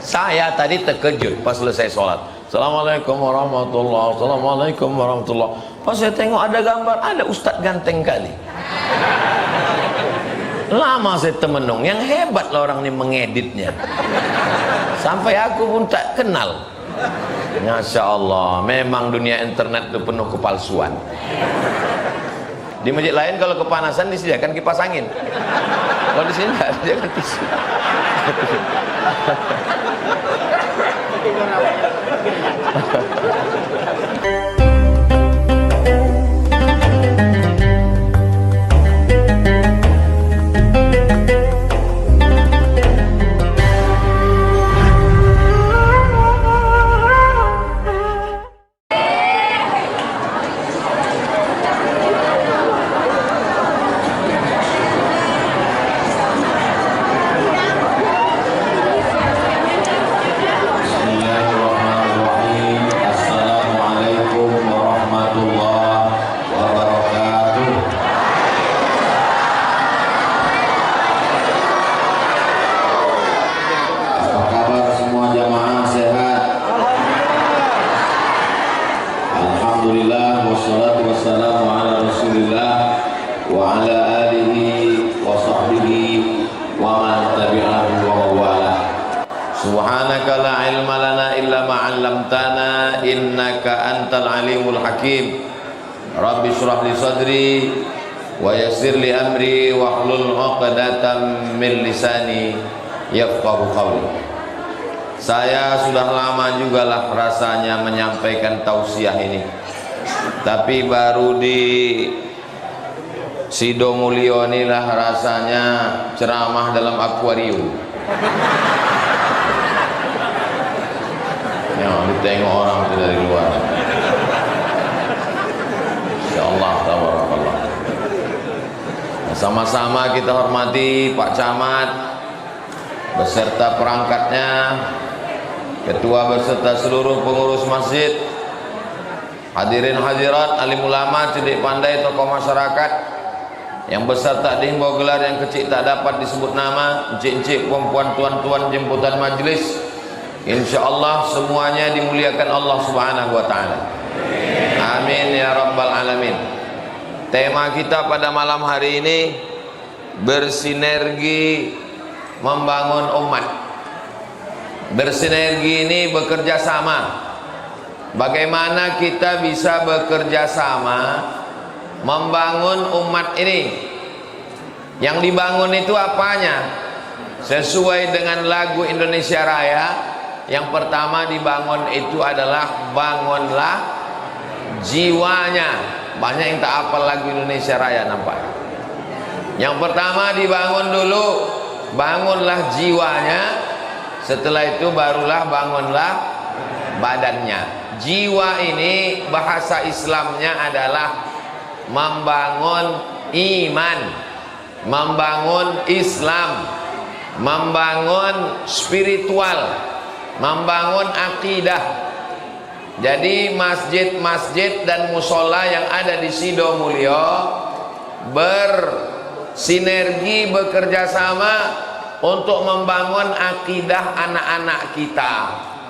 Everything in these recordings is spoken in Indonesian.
Saya tadi terkejut pas selesai sholat. Assalamualaikum warahmatullahi wabarakatuh. Assalamualaikum warahmatullahi wabarakatuh. Pas saya tengok ada gambar, ada ustadz ganteng kali. Lama saya termenung, yang hebat lah orang ini mengeditnya. Sampai aku pun tak kenal. Masya Allah, memang dunia internet itu penuh kepalsuan. Di masjid lain kalau kepanasan disediakan kipas angin. Kalau di sini tidak disediakan tisu. Subhanaka la ilma lana illa ma 'allamtana innaka antal alimul hakim. Rabbi shrah li sadri wa yassir li amri wa hlul 'uqdatam min lisani yafqahu qawli. Saya sudah lama juga lah rasanya menyampaikan tausiah ini, tapi baru di Sido Mulyo inilah rasanya ceramah dalam akuarium. Yang ditengok orang itu dari luar. Insyaallah tabarakallah. Sama-sama kita hormati Pak Camat beserta perangkatnya, ketua beserta seluruh pengurus masjid, hadirin hadirat, alim ulama, cerdik pandai, tokoh masyarakat, yang besar tak dihimbau gelar, yang kecil tak dapat disebut nama, encik-encik, perempuan, tuan-tuan, jemputan majlis. InsyaAllah semuanya dimuliakan Allah subhanahu wa ta'ala. Amin ya rabbal alamin. Tema kita pada malam hari ini, bersinergi membangun umat. Bersinergi ini bekerja sama. Bagaimana kita bisa bekerja sama membangun umat ini? Yang dibangun itu apanya? Sesuai dengan lagu Indonesia Raya, yang pertama dibangun itu adalah bangunlah jiwanya. Banyak yang tak hafal lagu Indonesia Raya nampak. Yang pertama dibangun dulu, bangunlah jiwanya. Setelah itu barulah bangunlah badannya. Jiwa ini bahasa Islamnya adalah membangun iman, membangun Islam, membangun spiritual, membangun akidah. Jadi masjid-masjid dan musola yang ada di Sido Mulyo bersinergi, bekerja sama untuk membangun akidah anak-anak kita,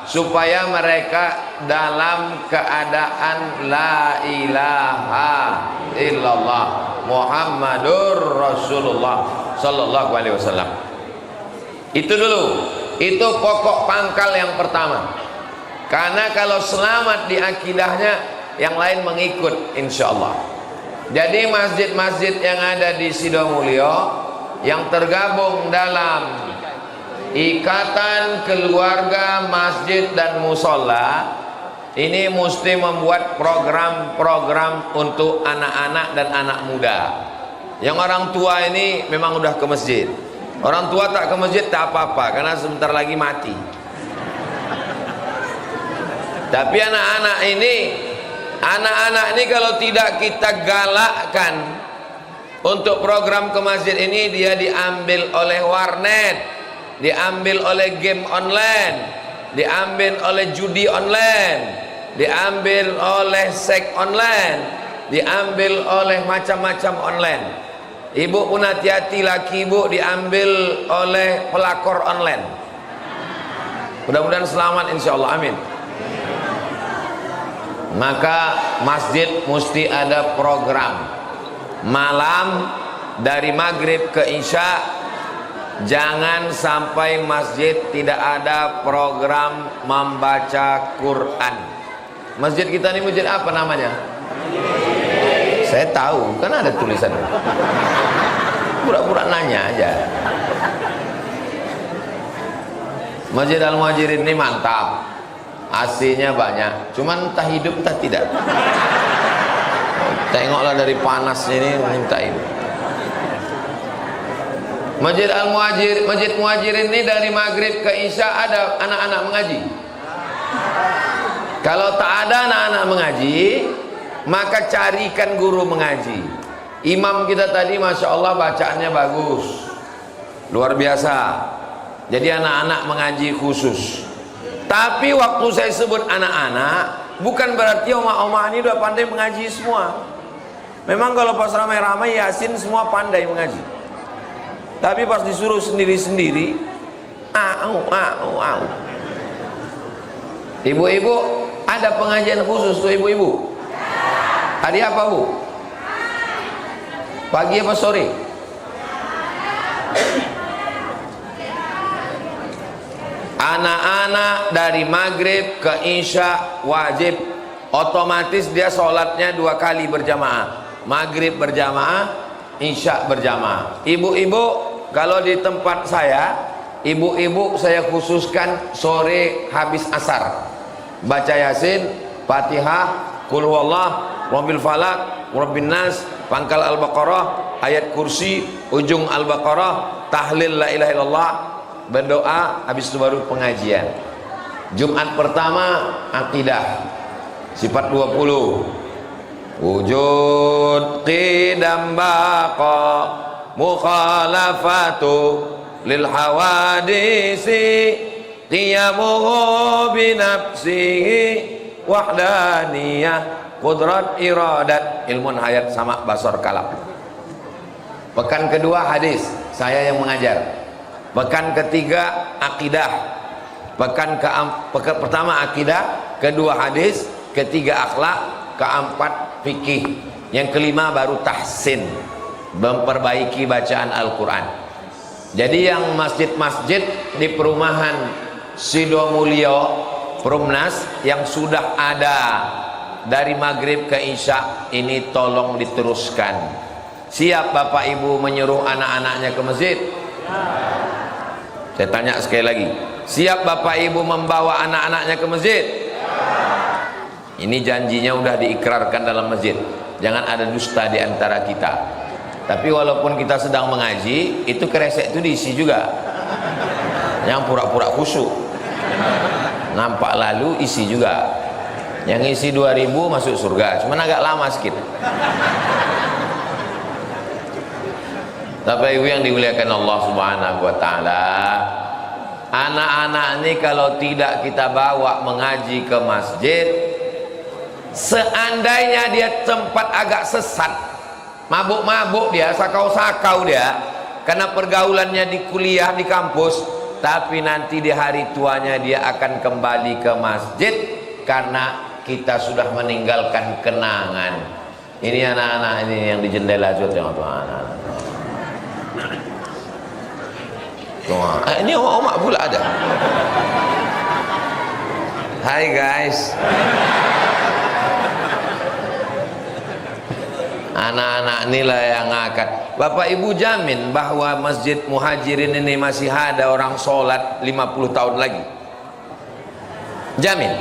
supaya mereka dalam keadaan la ilaha illallah Muhammadur Rasulullah sallallahu alaihi wasallam. Itu dulu, itu pokok pangkal yang pertama. Karena kalau selamat di akidahnya, yang lain mengikut insyaallah. Jadi masjid-masjid yang ada di Sido Mulyo yang tergabung dalam Ikatan Keluarga Masjid dan Musola ini mesti membuat program-program untuk anak-anak dan anak muda. Yang orang tua ini memang udah ke masjid. Orang tua tak ke masjid tak apa-apa, karena sebentar lagi mati. Tapi anak-anak ini kalau tidak kita galakkan untuk program ke masjid ini, dia diambil oleh warnet, diambil oleh game online, diambil oleh judi online, diambil oleh seks online, diambil oleh macam-macam online. Ibu pun hati-hati, laki ibu diambil oleh pelakor online. Mudah-mudahan selamat insyaallah, amin. Maka masjid mesti ada program malam dari maghrib ke isya. Jangan sampai masjid tidak ada program membaca Quran. Masjid kita ini masjid apa namanya? Saya tahu, kan ada tulisan. Pura-pura nanya aja. Masjid Al-Muhajirin ini mantap, AC-nya banyak, cuman entah hidup entah tidak. Tengoklah dari panasnya ini, minta ini. Masjid Al-Muhajir, Masjid Muhajirin ini dari maghrib ke isya ada anak-anak mengaji. Kalau tak ada anak-anak mengaji, maka carikan guru mengaji. Imam kita tadi Masya Allah bacaannya bagus, luar biasa. Jadi anak-anak mengaji khusus. Tapi waktu saya sebut anak-anak, bukan berarti oma-oma ini udah pandai mengaji semua. Memang kalau pas ramai-ramai Yasin semua pandai mengaji. Tapi pas disuruh sendiri-sendiri, Ibu-ibu, ada pengajian khusus tuh ibu-ibu. Hari apa bu? Pagi apa sore? Anak-anak dari maghrib ke isya wajib, otomatis dia sholatnya 2 kali berjamaah, maghrib berjamaah, isya berjamaah. Ibu-ibu, kalau di tempat saya, ibu-ibu saya khususkan sore habis asar baca Yasin, Fatihah, Qul huwallah, Rabbil falak, Rabbin nas, pangkal Al-Baqarah, ayat kursi, ujung Al-Baqarah, tahlil la ilaha illallah, berdoa, habis itu baru pengajian. Jumat pertama akidah sifat 20, wujud qidam baqa mukhalafatu lil hawadisi qiyamuhu binafsihi wahdaniyah qudrat iradat ilmun hayat sama basar kalam. Pekan kedua hadis, saya yang mengajar. Pekan ketiga akidah. Pekan pertama akidah, kedua hadis, ketiga akhlak, keempat fikih, yang kelima baru tahsin, memperbaiki bacaan Al-Quran. Jadi yang masjid-masjid di perumahan Sidomulyo, Perumnas yang sudah ada dari maghrib ke isya ini tolong diteruskan. Siap Bapak Ibu menyuruh anak-anaknya ke masjid? Saya tanya sekali lagi, siap Bapak Ibu membawa anak-anaknya ke masjid? Ini janjinya udah diikrarkan dalam masjid. Jangan ada dusta di antara kita. Tapi walaupun kita sedang mengaji, itu kresek itu diisi juga. Yang pura-pura khusyuk, nampak lalu isi juga. Yang isi 2000 masuk surga, cuman agak lama sedikit. Bapak Ibu yang dimuliakan Allah Subhanahu wa taala, anak-anak ini kalau tidak kita bawa mengaji ke masjid, seandainya dia tempat agak sesat, mabuk-mabuk dia, sakau-sakau dia, karena pergaulannya di kuliah di kampus, tapi nanti di hari tuanya dia akan kembali ke masjid karena kita sudah meninggalkan kenangan. Ini anak-anak ini yang di jendela juga, tengok tuh anak-anak. Ini omak-omak pula ada. Hai guys. Anak-anak inilah yang akan. Bapak Ibu jamin bahwa Masjid Muhajirin ini masih ada orang sholat 50 tahun lagi? Jamin.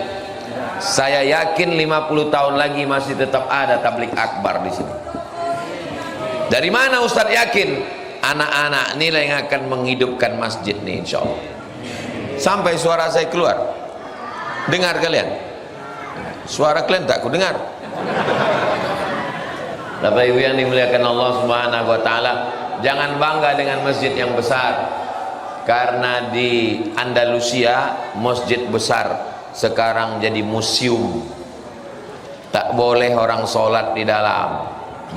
Saya yakin 50 tahun lagi masih tetap ada tablik akbar di sini. Dari mana Ustadz yakin? Anak-anak inilah yang akan menghidupkan masjid ini insya Allah. Sampai suara saya keluar, dengar kalian? Suara kalian tak ku dengar. Bapak Ibu yang dimuliakan Allah Subhanahu wa taala, jangan bangga dengan masjid yang besar, karena di Andalusia masjid besar sekarang jadi museum, tak boleh orang sholat di dalam.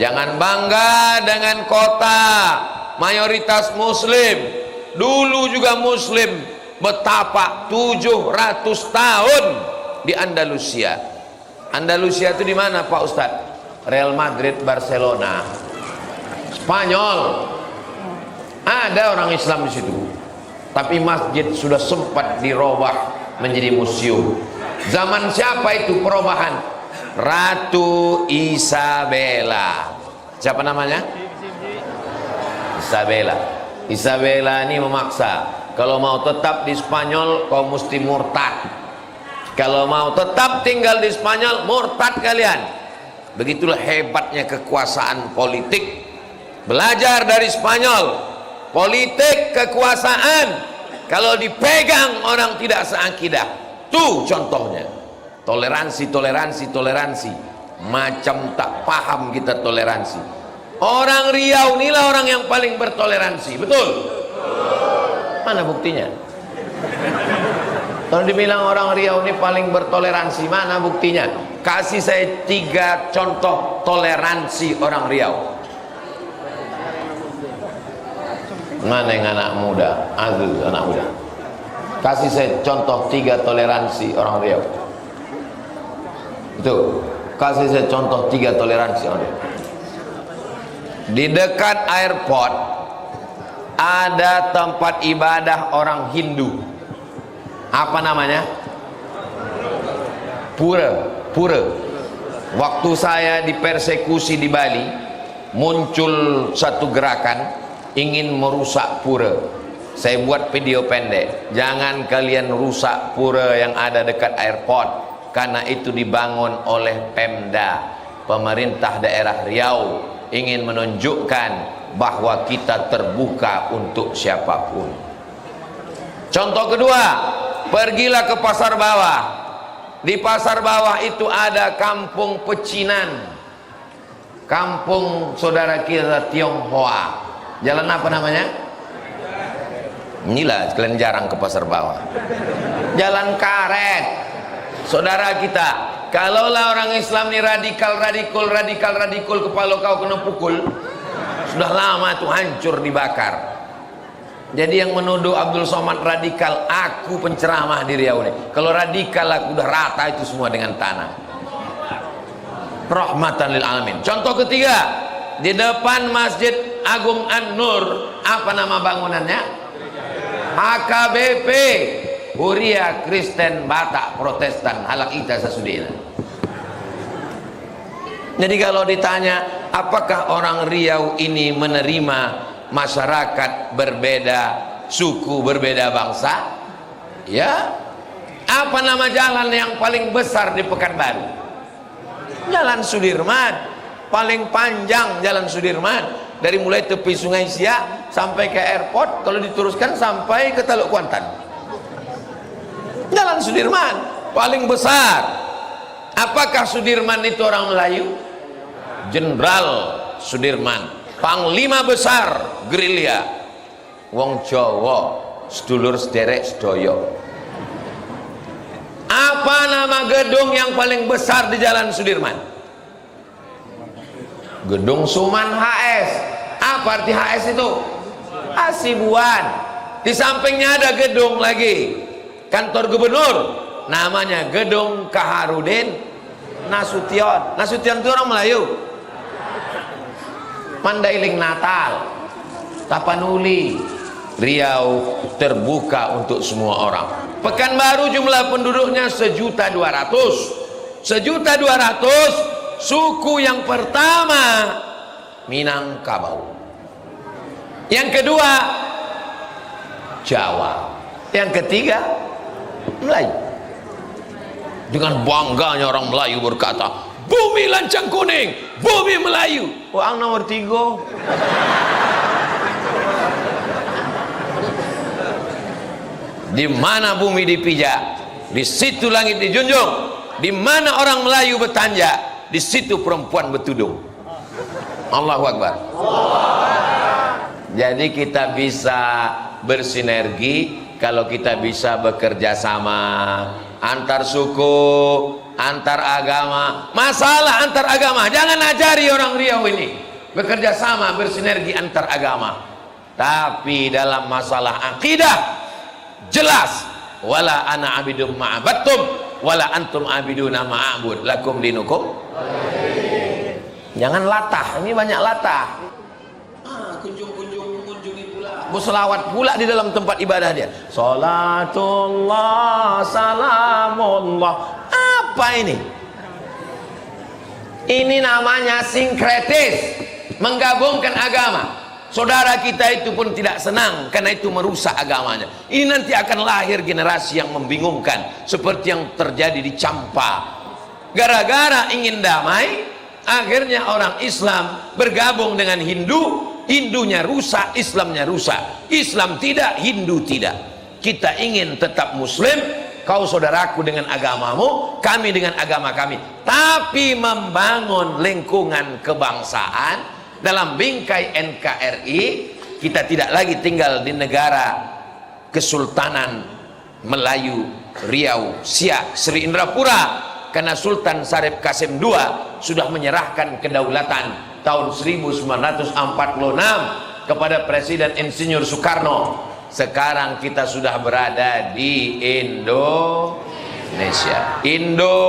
Jangan bangga dengan kota mayoritas muslim, dulu juga muslim, betapa 700 tahun di Andalusia. Andalusia itu di mana Pak Ustadz? Real Madrid, Barcelona, Spanyol. Ada orang Islam di situ, tapi masjid sudah sempat dirubah menjadi museum. Zaman siapa itu perubahan? Ratu Isabella. Siapa namanya? Isabella. Isabella ini memaksa, kalau mau tetap di Spanyol kau mesti murtad. Kalau mau tetap tinggal di Spanyol, murtad kalian. Begitulah hebatnya kekuasaan politik. Belajar dari Spanyol. Politik kekuasaan kalau dipegang orang tidak seakidah. Tuh contohnya. Toleransi, toleransi, toleransi. Macam tak paham kita toleransi. Orang Riau inilah orang yang paling bertoleransi. Betul? Mana buktinya? Kalau dibilang orang Riau ini paling bertoleransi, mana buktinya? Kasih saya 3 contoh toleransi orang Riau. Mana yang anak muda? Aduh, anak muda. Kasih saya contoh 3 toleransi orang Riau. Itu. Kasih saya contoh 3 toleransi orang Riau. Di dekat airport ada tempat ibadah orang Hindu. Apa namanya? Pura. Pura. Waktu saya dipersekusi di Bali, muncul satu gerakan ingin merusak pura. Saya buat video pendek. Jangan kalian rusak pura yang ada dekat airport, karena itu dibangun oleh Pemda, pemerintah daerah Riau, ingin menunjukkan bahwa kita terbuka untuk siapapun. Contoh kedua, pergilah ke pasar bawah. Di pasar bawah itu ada kampung pecinan, kampung saudara kita Tionghoa. Jalan apa namanya? Inilah kalian jarang ke pasar bawah. Jalan karet. Saudara kita, kalaulah orang Islam ini radikal kepala kau kena pukul, sudah lama itu hancur dibakar. Jadi yang menuduh Abdul Somad radikal, aku penceramah di Riau ini. Kalau radikal aku udah rata itu semua dengan tanah. Rahmatan lil alamin. Contoh ketiga, di depan Masjid Agung An-Nur, apa nama bangunannya? HKBP, Huria Kristen Batak Protestan Halak Ita Sasudina. Jadi kalau ditanya, apakah orang Riau ini menerima masyarakat berbeda suku, berbeda bangsa? Ya. Apa nama jalan yang paling besar di Pekanbaru? Jalan Sudirman. Paling panjang Jalan Sudirman, dari mulai tepi Sungai Siak sampai ke airport, kalau diteruskan sampai ke Teluk Kuantan. Jalan Sudirman paling besar. Apakah Sudirman itu orang Melayu? Jenderal Sudirman, Panglima besar gerilya, wong Jawa, sedulur sederek sedoyo. Apa nama gedung yang paling besar di Jalan Sudirman? Gedung Suman HS. Apa arti HS itu? Hasibuan. Di sampingnya ada gedung lagi, kantor gubernur, namanya Gedung Kaharudin Nasution. Nasution itu orang Melayu. Mandailing Natal, Tapanuli, Riau terbuka untuk semua orang. Pekanbaru jumlah penduduknya 1.200.000. 1.200.000. Suku yang pertama Minangkabau, yang kedua Jawa, yang ketiga Melayu. Dengan bangganya orang Melayu berkata, bumi lancang kuning, bumi Melayu. Orang nomor 3. Di mana bumi dipijak, di situ langit dijunjung. Di mana orang Melayu bertanja, di situ perempuan bertudung. Allahu Akbar. Jadi kita bisa bersinergi kalau kita bisa bekerja sama antar suku, antar agama. Masalah antar agama, jangan ajari orang Riau ini bekerja sama, bersinergi antar agama. Tapi dalam masalah akidah, jelas, wala ana abidum ma'abattum wala antum abiduna ma'abud lakum dinukum. Jangan latah, ini banyak latah. Kunjungi pula, berselawat pula di dalam tempat ibadah dia. Salatullah salamullah. Apa ini? Ini namanya sinkretis, menggabungkan agama. Saudara kita itu pun tidak senang karena itu merusak agamanya. Ini nanti akan lahir generasi yang membingungkan seperti yang terjadi di Campa. Gara-gara ingin damai, akhirnya orang Islam bergabung dengan Hindu. Hindunya rusak, Islamnya rusak. Islam tidak, Hindu tidak. Kita ingin tetap Muslim, kau saudaraku dengan agamamu, kami dengan agama kami, tapi membangun lingkungan kebangsaan dalam bingkai NKRI. Kita tidak lagi tinggal di negara Kesultanan Melayu Riau Siak Sri Indrapura, karena Sultan Syarif Qasim II sudah menyerahkan kedaulatan tahun 1946 kepada Presiden Insinyur Soekarno. Sekarang kita sudah berada di Indonesia. Indo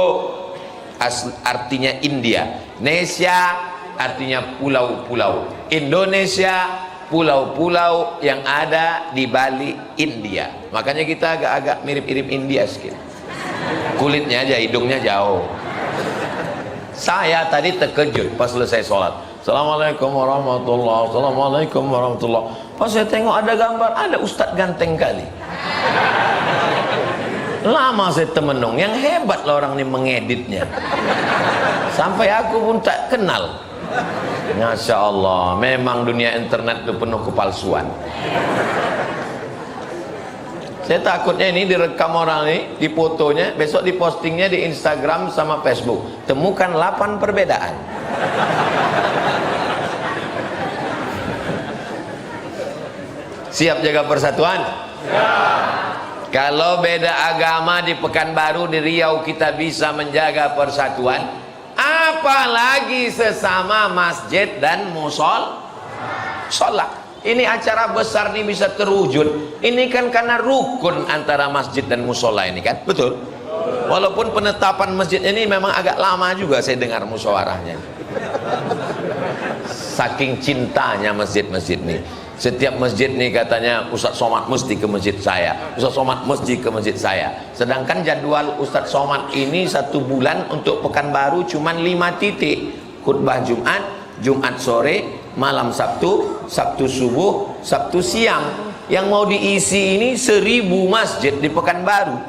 artinya India, Nesia artinya pulau-pulau. Indonesia pulau-pulau yang ada di balik India. Makanya kita agak-agak mirip-mirip India sedikit. Kulitnya aja, hidungnya jauh. Saya tadi terkejut pas selesai sholat. Assalamualaikum warahmatullahi wabarakatuh. Assalamualaikum warahmatullahi wabarakatuh. Pas saya tengok ada gambar, ada ustadz ganteng kali. Lama saya temenung, yang hebat lah orang ini mengeditnya. Sampai aku pun tak kenal. Masya Allah, memang dunia internet itu penuh kepalsuan. Saya takutnya ini direkam orang ini, di fotonya, besok dipostingnya di Instagram sama Facebook. Temukan 8 perbedaan. Siap jaga persatuan? Ya. Kalau beda agama di Pekanbaru, di Riau kita bisa menjaga persatuan, apalagi sesama masjid dan musola. Ini acara besar ini bisa terwujud. Ini kan karena rukun antara masjid dan musola ini kan, betul? Walaupun penetapan masjid ini memang agak lama juga saya dengar musyawarahnya. Saking cintanya masjid-masjid ini. Setiap masjid nih katanya Ustadz Somad mesti ke masjid saya, Ustadz Somad mesti ke masjid saya. Sedangkan jadwal Ustadz Somad ini 1 bulan untuk Pekanbaru cuma 5 titik. Khutbah Jumat, Jumat sore, malam Sabtu, Sabtu subuh, Sabtu siang. Yang mau diisi ini 1000 masjid di Pekanbaru.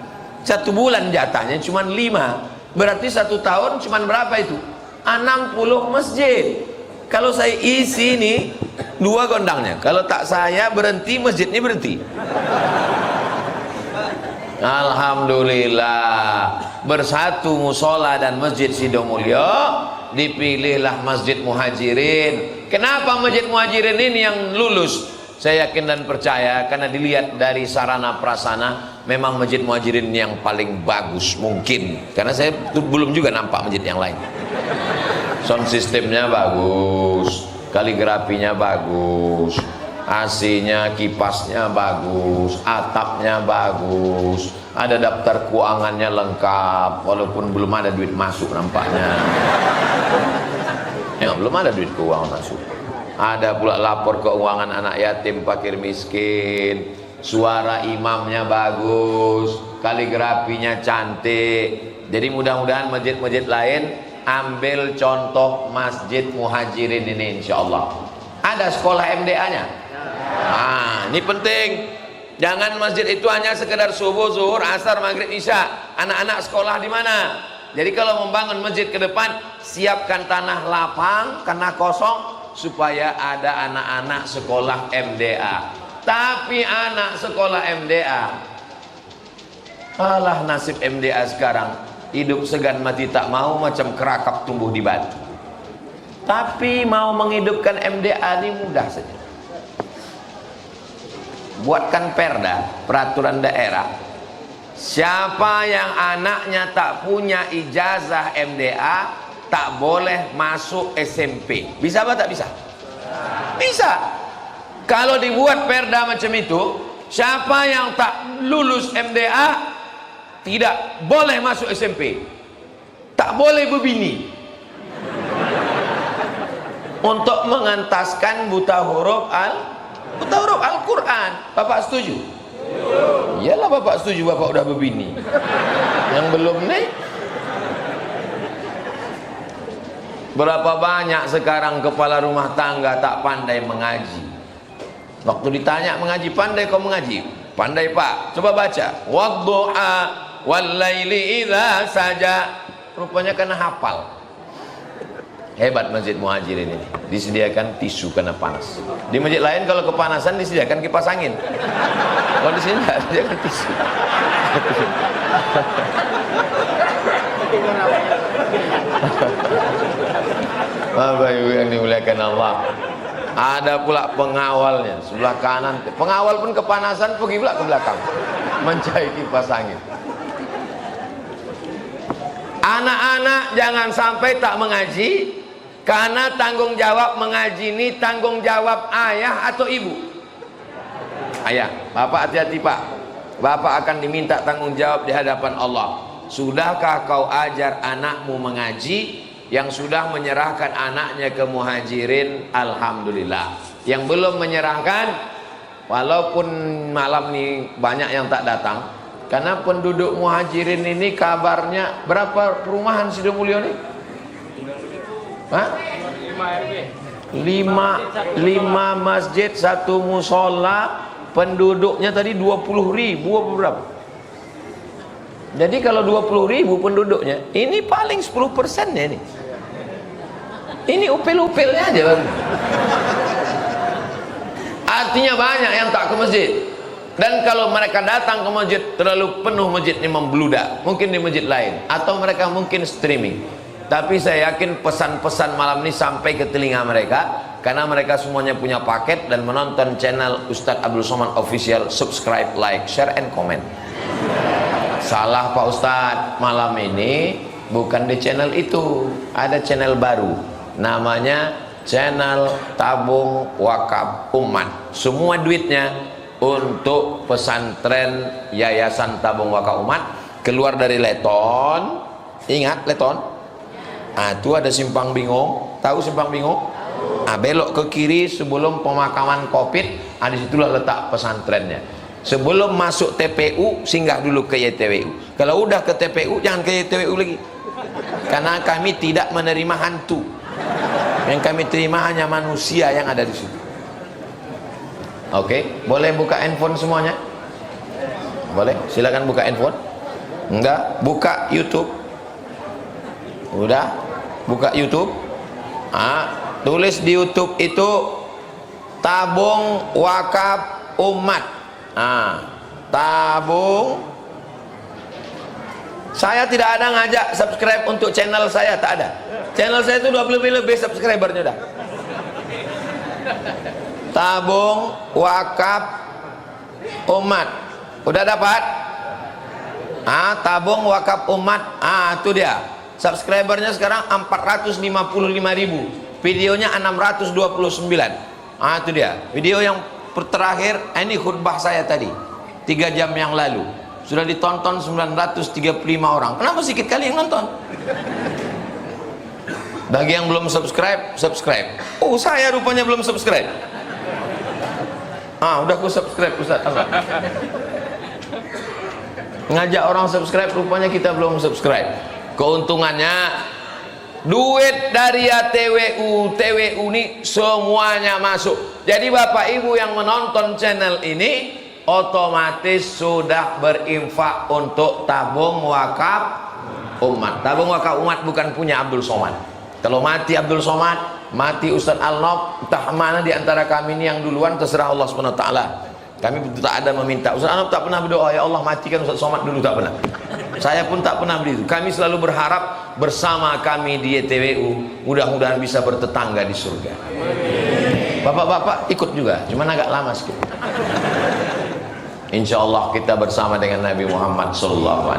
1 bulan jatahnya cuma 5. Berarti 1 tahun cuma berapa itu? 60 masjid. Kalau saya isi ini 2 gondangnya. Kalau tak saya berhenti, masjid ini berhenti. Alhamdulillah, bersatu musola dan masjid Sidomulyo, dipilihlah Masjid Muhajirin. Kenapa Masjid Muhajirin ini yang lulus? Saya yakin dan percaya karena dilihat dari sarana prasana, memang Masjid Muhajirin yang paling bagus mungkin. Karena saya belum juga nampak masjid yang lain. Sound sistemnya bagus, kaligrafinya bagus, AC-nya, kipasnya bagus, atapnya bagus, ada daftar keuangannya lengkap, walaupun belum ada duit masuk nampaknya. Ya, belum ada duit keuangan masuk. Ada pula lapor keuangan anak yatim, fakir miskin, suara imamnya bagus, kaligrafinya cantik. Jadi mudah-mudahan masjid-masjid lain ambil contoh Masjid Muhajirin ini, insya Allah. Ada sekolah MDA-nya. Nah, ini penting. Jangan masjid itu hanya sekedar subuh, zuhur, asar, maghrib, isya. Anak-anak sekolah di mana? Jadi kalau membangun masjid ke depan, siapkan tanah lapang, tanah kosong, supaya ada anak-anak sekolah MDA. Tapi anak sekolah MDA, alah nasib MDA sekarang, hidup segan mati tak mau, macam kerakap tumbuh di batu. Tapi mau menghidupkan MDA ini mudah saja. Buatkan perda, peraturan daerah. Siapa yang anaknya tak punya ijazah MDA tak boleh masuk SMP. Bisa apa tak bisa? Bisa. Kalau dibuat perda macam itu, siapa yang tak lulus MDA tidak boleh masuk SMP, tak boleh berbini, untuk mengentaskan buta huruf Al-Quran. Bapak setuju? Iyalah bapak setuju, bapak udah berbini. Yang belum nih, berapa banyak sekarang kepala rumah tangga tak pandai mengaji. Waktu ditanya mengaji, pandai kau mengaji? Pandai pak. Coba baca, wadduha wallaili idza saja. Rupanya kena hafal. Hebat Masjid Muhajirin ini, disediakan tisu karena panas. Di masjid lain kalau kepanasan disediakan kipas angin, kalau di sini tidak disediakan tisu. Bapak Ibu yang dimuliakan Allah, ada pula pengawalnya sebelah kanan. Pengawal pun kepanasan pergi pula ke belakang mencari kipas angin. Anak-anak jangan sampai tak mengaji, karena tanggung jawab mengaji ini tanggung jawab ayah atau ibu. Ayah, bapak hati-hati pak, bapak akan diminta tanggung jawab di hadapan Allah. Sudahkah kau ajar anakmu mengaji? Yang sudah menyerahkan anaknya ke Muhajirin, alhamdulillah. Yang belum menyerahkan, walaupun malam ini banyak yang tak datang, karena penduduk Muhajirin ini kabarnya berapa perumahan Sidomulyo ini? Hah? 5 masjid, 1 musola, penduduknya tadi 20.000 berapa? Jadi kalau 20.000 penduduknya, ini paling 10%-nya ini. Ini upil-upilnya aja bang. Artinya banyak yang tak ke masjid. Dan kalau mereka datang ke masjid, terlalu penuh masjid ini membludak. Mungkin di masjid lain, atau mereka mungkin streaming. Tapi saya yakin pesan-pesan malam ini sampai ke telinga mereka, karena mereka semuanya punya paket dan menonton channel Ustadz Abdul Somad Official. Subscribe, like, share, and comment. Salah Pak Ustadz, malam ini bukan di channel itu, ada channel baru, namanya channel Tabung Wakaf Umat. Semua duitnya untuk pesantren Yayasan Tabung Wakaf Umat, keluar dari Leton. Ingat Leton? Itu ada Simpang Bingung, tahu Simpang Bingung? Belok ke kiri sebelum pemakaman Covid, disitulah letak pesantrennya. Sebelum masuk TPU, singgah dulu ke YTWU. Kalau udah ke TPU, jangan ke YTWU lagi, karena kami tidak menerima hantu. Yang kami terima hanya manusia yang ada di situ. Oke, boleh buka handphone semuanya? Boleh, silakan buka handphone. Enggak, buka YouTube. Udah, buka YouTube. Tulis di YouTube itu Tabung Wakaf Umat. Tabung. Saya tidak ada ngajak subscribe untuk channel saya, tak ada. Channel saya itu 20 lebih subscribernya udah. Tabung Wakaf Umat. Udah dapat? Tabung Wakaf Umat. Itu dia. Subscribernya sekarang 455.000. Videonya 629. Itu dia. Video yang terakhir, ini khutbah saya tadi 3 jam yang lalu. Sudah ditonton 935 orang. Kenapa sedikit kali yang nonton? Bagi yang belum subscribe, subscribe. Saya rupanya belum subscribe. Udah aku subscribe Ustaz. Ngajak orang subscribe, rupanya kita belum subscribe. Keuntungannya, duit dari TWU ini semuanya masuk. Jadi Bapak Ibu yang menonton channel ini otomatis sudah berinfak untuk Tabung Wakaf Umat. Tabung Wakaf Umat bukan punya Abdul Somad. Kalau mati Abdul Somad, mati Ustadz Al-Nob, entah mana di antara kami ini yang duluan, terserah Allah SWT. Kami tak ada meminta. Ustadz Al-Nob tak pernah berdoa, ya Allah matikan Ustadz Somad dulu, tak pernah. Saya pun tak pernah begitu. Kami selalu berharap bersama kami di YTWU mudah-mudahan bisa bertetangga di surga. Bapak-bapak ikut juga, cuman agak lama sedikit. Insya Allah kita bersama dengan Nabi Muhammad SAW.